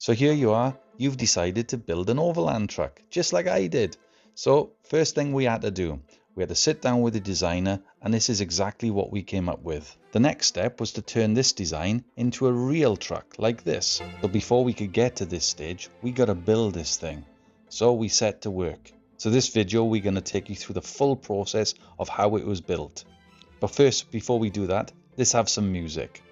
So here you are, you've decided to build an overland truck, just like I did. So first thing we had to do, we had to sit down with the designer, and this is exactly what we came up with. The next step was to turn this design into a real truck like this. So before we could get to this stage, we got to build this thing. So we set to work. So this video, we're going to take you through the full process of how it was built. But first, before we do that, let's have some music.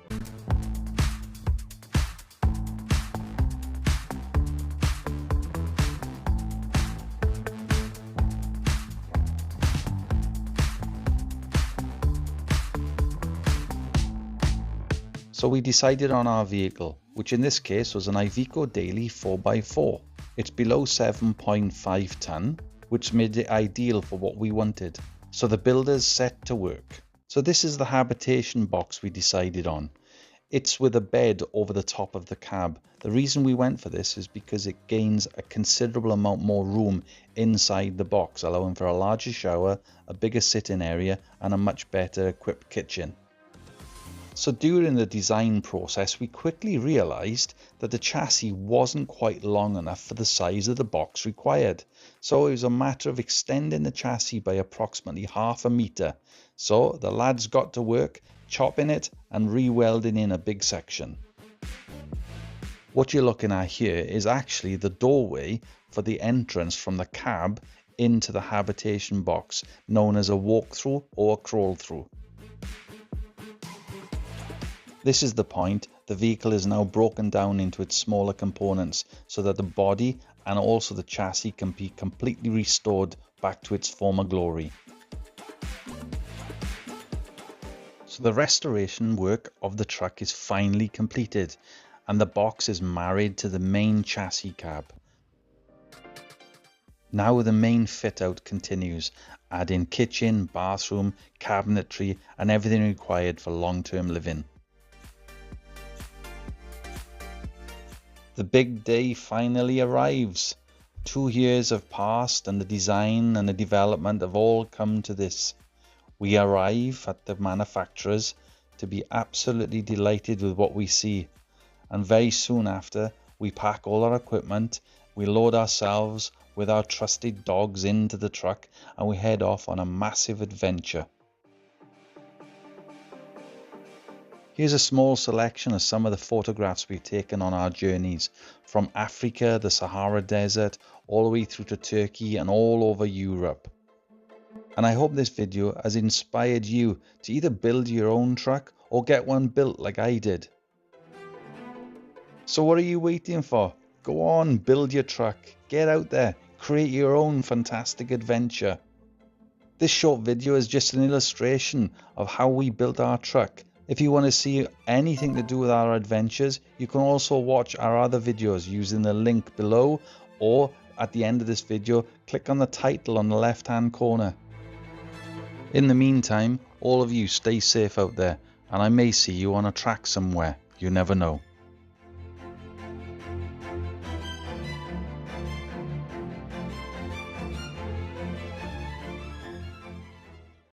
So we decided on our vehicle, which in this case was an Iveco Daily 4x4. It's below 7.5 tonne, which made it ideal for what we wanted. So the builders set to work. So this is the habitation box we decided on. It's with a bed over the top of the cab. The reason we went for this is because it gains a considerable amount more room inside the box, allowing for a larger shower, a bigger sitting area, and a much better equipped kitchen. So during the design process, we quickly realized that the chassis wasn't quite long enough for the size of the box required. So it was a matter of extending the chassis by approximately ½ a meter. So the lads got to work chopping it and re-welding in a big section. What you're looking at here is actually the doorway for the entrance from the cab into the habitation box, known as a walk-through or a crawl-through. This is the point. The vehicle is now broken down into its smaller components so that the body and also the chassis can be completely restored back to its former glory. So the restoration work of the truck is finally completed, and the box is married to the main chassis cab. Now the main fit out continues, adding kitchen, bathroom, cabinetry and everything required for long-term living. The big day finally arrives. 2 years have passed and the design and the development have all come to this. We arrive at the manufacturers to be absolutely delighted with what we see. And very soon after, we pack all our equipment, we load ourselves with our trusted dogs into the truck, and we head off on a massive adventure. Here's a small selection of some of the photographs we've taken on our journeys, from Africa, the Sahara Desert, all the way through to Turkey and all over Europe. And I hope this video has inspired you to either build your own truck or get one built like I did. So what are you waiting for? Go on, build your truck, get out there, create your own fantastic adventure. This short video is just an illustration of how we built our truck. If you want to see anything to do with our adventures, you can also watch our other videos using the link below, or at the end of this video, click on the title on the left hand corner. In the meantime, all of you stay safe out there, and I may see you on a track somewhere. You never know.